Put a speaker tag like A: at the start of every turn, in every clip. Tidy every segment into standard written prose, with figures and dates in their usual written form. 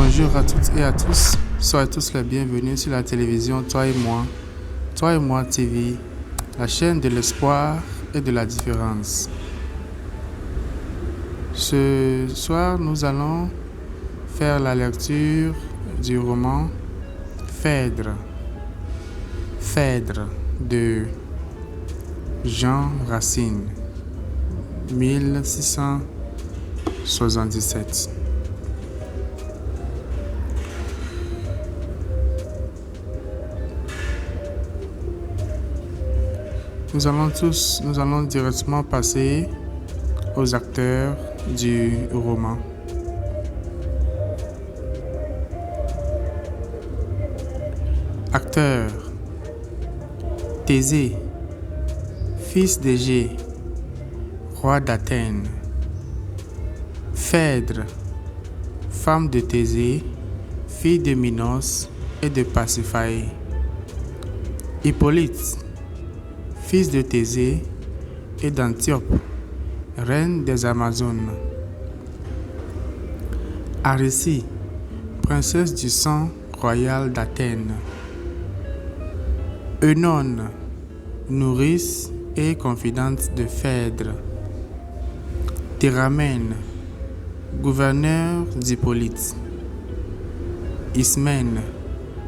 A: Bonjour à toutes et à tous, soyez tous les bienvenus sur la télévision Toi et moi TV, la chaîne de l'espoir et de la différence. Ce soir, nous allons faire la lecture du roman Phèdre de Jean Racine, 1677. Nous allons directement passer aux acteurs du roman. Acteurs: Thésée, fils d'Égée, roi d'Athènes. Phèdre, femme de Thésée, fille de Minos et de Pasiphae. Hippolyte, fils de Thésée et d'Antiope, reine des Amazones. Aricie, princesse du sang royal d'Athènes. Œnone, nourrice et confidente de Phèdre. Théramène, gouverneur d'Hippolyte. Ismène,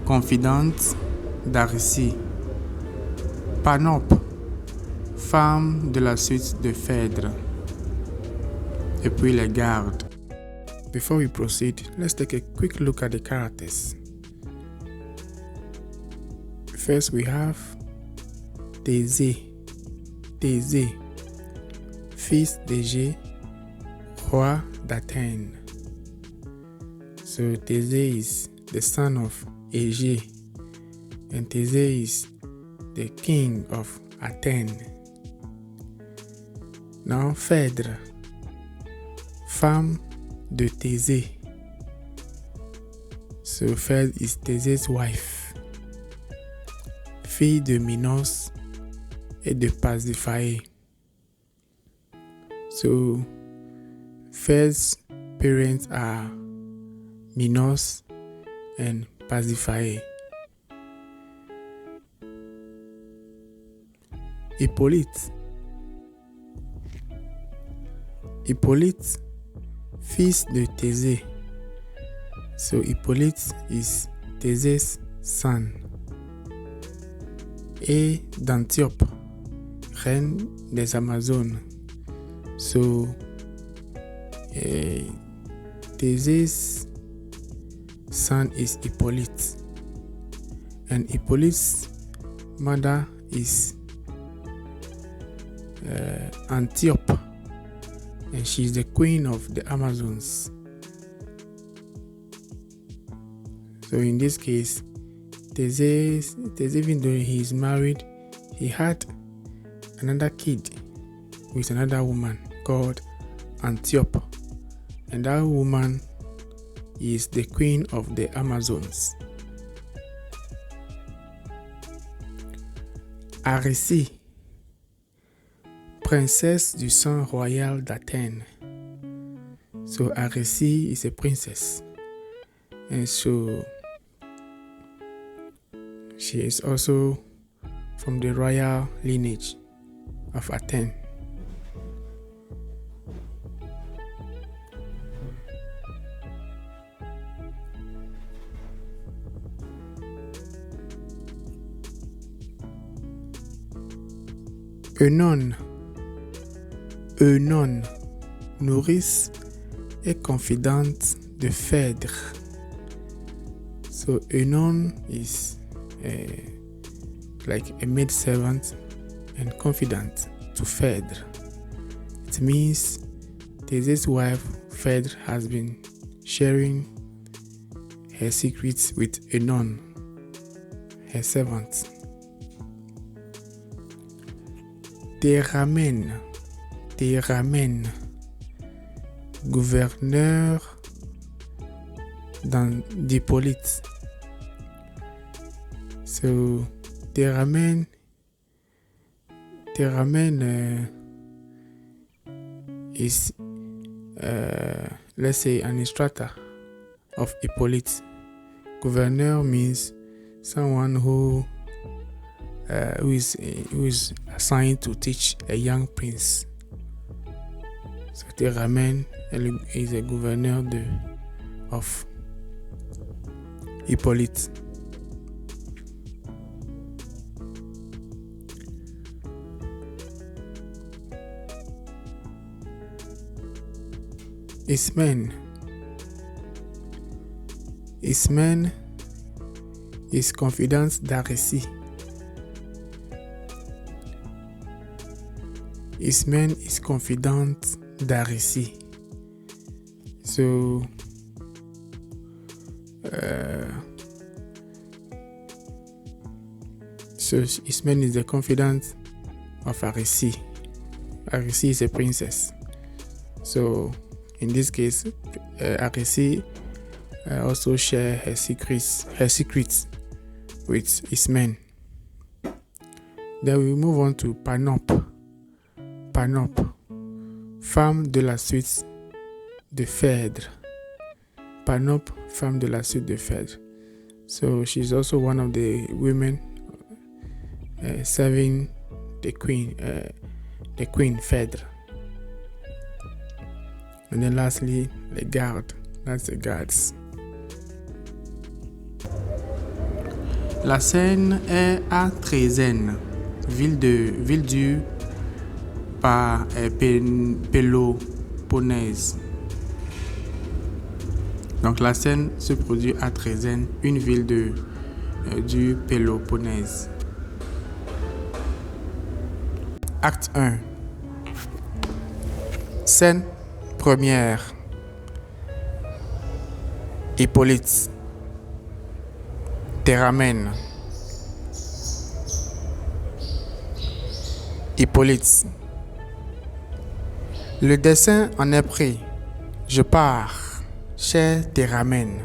A: confidente d'Aricie. Panope, femme de la suite de Phèdre. Et puis les gardes. Before we proceed, let's take a quick look at the characters. First we have Thésée, fils d'Égée, roi d'Athènes. So Thésée is the son of Égée, and Thésée is the king of Athens. Now Phèdre, femme de Thésée. So Phèdre is Thésée's wife, fille de Minos et de Pasiphae. So Phèdre's parents are Minos and Pasiphae. Hippolyte, fils de Thésée. So Hippolyte is Thésée's son. Et d'Antiope, reine des Amazones. So Thésée's son is Hippolyte, and Hippolyte's mother is Antiope, and she's the queen of the Amazons. So in this case, Thésée, even though he is married, he had another kid with another woman called Antiope, and that woman is the queen of the Amazons. Aricie, princesse du sang royal d'Athènes. So Aricie is a princess, and so she is also from the royal lineage of Athens. Œnone, nourrice et confidente de Phèdre. So Œnone is like a maid servant and confidant to Phèdre. It means Thésée's wife Phèdre has been sharing her secrets with Œnone, her servant. Théramène, gouverneur d'Hippolyte. So Théramène is let's say an instructor of Hippolyte. Gouverneur means someone who is assigned to teach a young prince. So Théramène is a gouverneur of Hippolyte. Ismène. Ismène is confidant d'Arécie. Ismène is confidant d'Arécie. So Ismène is the confidant of Arécie. Arécie is a princess. So in this case, Arécie also share her secrets with Ismène. Then we move on to Panope. Panope, femme de la suite de Phèdre. Panope, femme de la suite de Phèdre. So she's also one of the women serving the queen Phèdre. And then lastly, les gardes. That's the guards. La scène est à Trézène, ville du Péloponnèse. Donc la scène se produit à Trézène, une ville du Péloponnèse. Acte 1. Scène première. Hippolyte. Théramène. Hippolyte. Le dessein en est pris. Je pars, cher Théramène.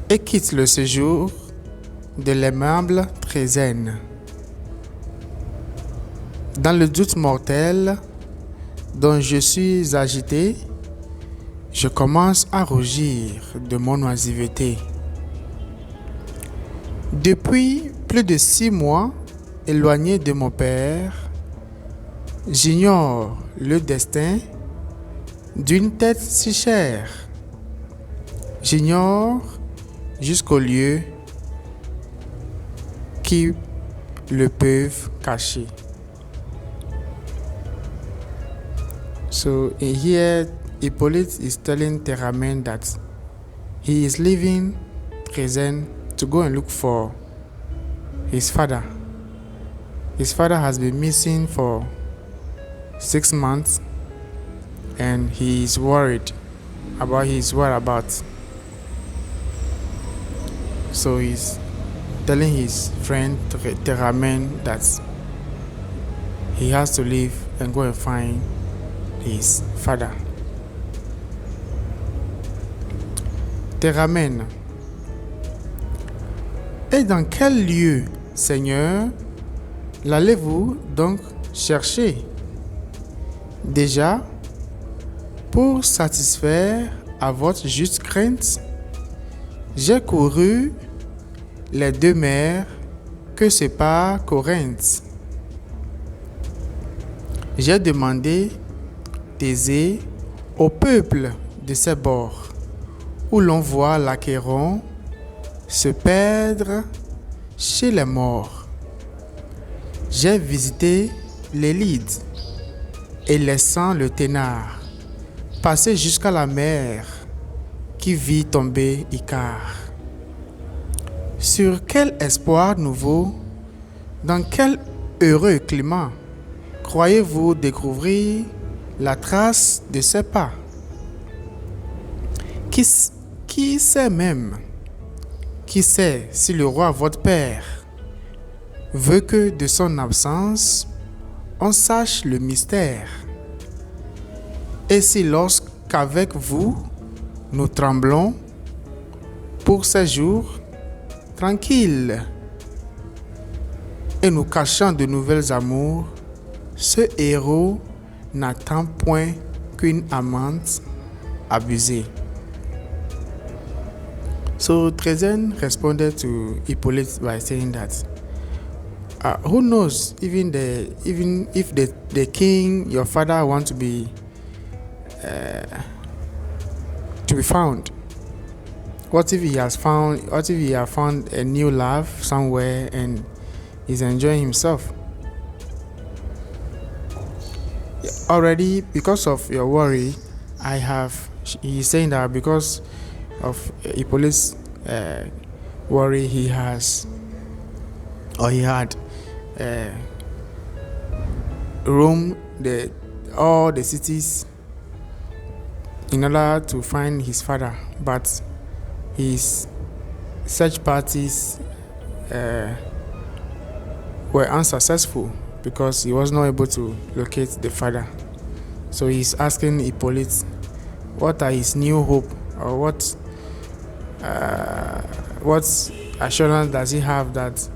A: Et quitte le séjour de l'aimable Trézène. Dans le doute mortel dont je suis agité, je commence à rougir de mon oisiveté. Depuis plus de 6 mois, éloigné de mon père, j'ignore le destin d'une tête si chère. J'ignore jusqu'aux lieux qui le peuvent cacher. So here, Hippolyte is telling Théramène that he is leaving Trézène to go and look for his father. His father has been missing for 6 months and he is worried about his whereabouts. So he's telling his friend Théramène that he has to leave and go and find his father. Théramène. Et dans quel lieu, Seigneur, l'allez-vous donc chercher? Déjà, pour satisfaire à votre juste crainte, j'ai couru les 2 mers que sépare Corinthe. J'ai demandé Thésée au peuple de ces bords, où l'on voit l'Achéron se perdre chez les morts. J'ai visité les Lydes et laissant le Ténard, passer jusqu'à la mer qui vit tomber Icare. Sur quel espoir nouveau, dans quel heureux climat, croyez-vous découvrir la trace de ses pas? Qui sait même, qui sait si le roi votre père veut que de son absence on sache le mystère? Et si lorsqu'avec vous nous tremblons pour ces jours tranquilles et nous cachant de nouvelles amours, ce héros n'attend point qu'une amante abusée. So Trézène responded to Hippolyte by saying that who knows, even if the king, your father, want to be found. What if he has found a new love somewhere and is enjoying himself? Already, because of your worry, he's saying that because of Hippolyte's worry, he had roamed all the cities in order to find his father, but his search parties were unsuccessful because he was not able to locate the father. So he's asking Hippolyte what are his new hope, or what assurance does he have that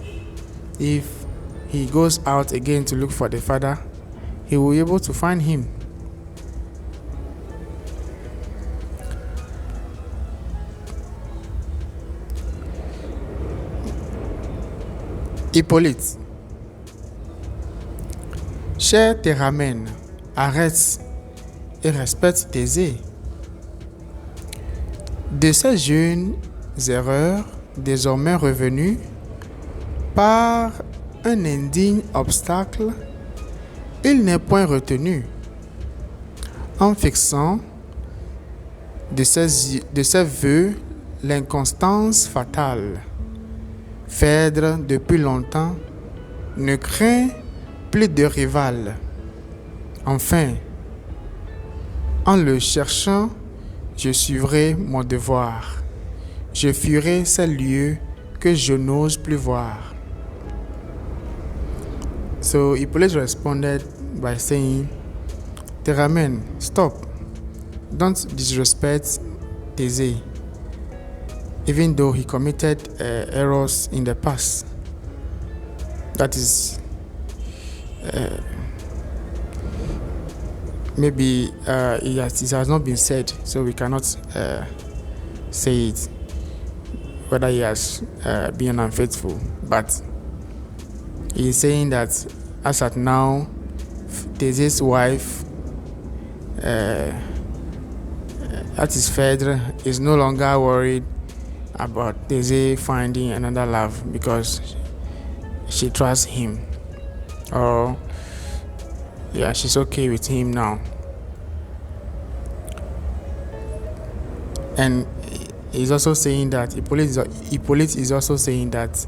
A: if he goes out again to look for the father, he will be able to find him. Hippolyte, cher Théramène, arrête et respecte Thésée. De ces jeunes erreurs désormais revenues par un indigne obstacle, il n'est point retenu. En fixant de ses vœux l'inconstance fatale, Phèdre depuis longtemps ne craint plus de rival. Enfin, en le cherchant, je suivrai mon devoir. Je fuirai ces lieux que je n'ose plus voir. So Hippolyte responded by saying, Théramène, stop. Don't disrespect Thésée, even though he committed errors in the past. That is, maybe it has not been said, so we cannot say it, whether he has been unfaithful. But he is saying that as at now, Thésée's wife, that is Phèdre, is no longer worried about Thésée finding another love because she trusts him, or she's okay with him now. And he's also saying that Hippolyte is also saying that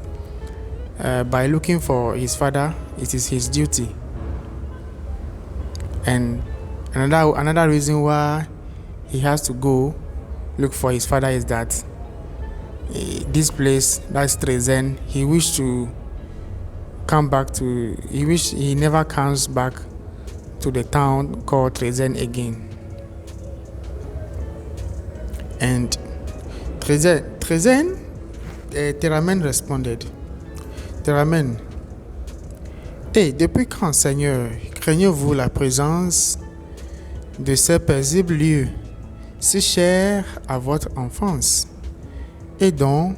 A: by looking for his father, it is his duty. And another reason why he has to go look for his father is that this place, that's Trézène, he wished to come back to. He wish he never comes back to the town called Trézène again. And Théramène responded, Théramène, depuis quand, Seigneur, craignez-vous la présence de ces paisibles lieux si chers à votre enfance, et dont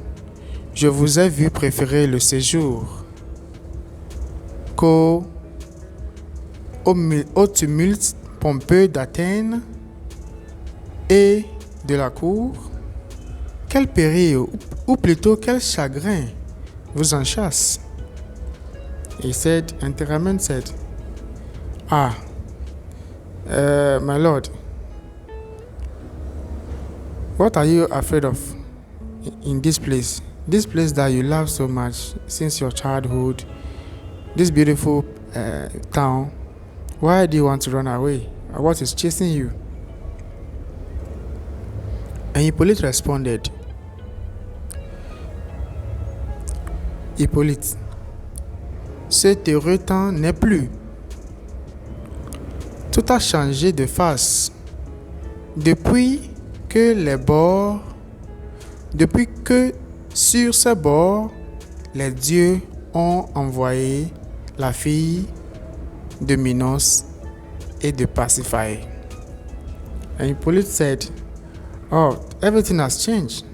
A: je vous ai vu préférer le séjour qu'au tumulte pompeux d'Athènes et de la cour? Quel péril, ou plutôt quel chagrin vous enchasse? And Théramène said, my Lord, what are you afraid of in this place? This place that you love so much since your childhood, this beautiful town, why do you want to run away? What is chasing you? And Hippolyte responded, Hippolyte, cet heureux temps n'est plus. Tout a changé de face depuis que sur ces bords, les dieux ont envoyé la fille de Minos et de Pasiphae. And Hippolyte said, "Oh, everything has changed.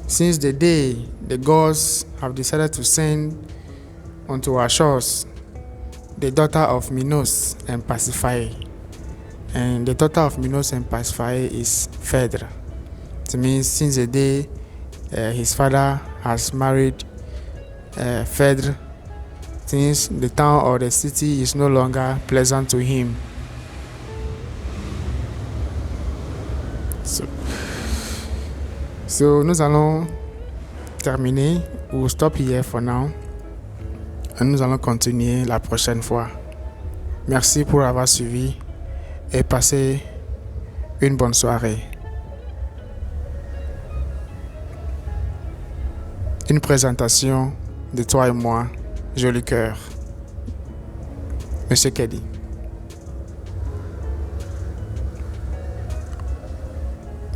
A: Since the day the gods have decided to send onto our shores the daughter of Minos and Pasiphae. And the daughter of Minos and Pasiphae is Phaedra. It means since the day his father has married Phaedra, since the town or the city is no longer pleasant to him." So nous allons terminer ou stop here for now. Et nous allons continuer la prochaine fois. Merci pour avoir suivi et passez une bonne soirée. Une présentation de toi et moi, Joli Cœur, Monsieur Keddy.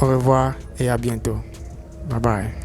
A: Au revoir et à bientôt. Bye bye.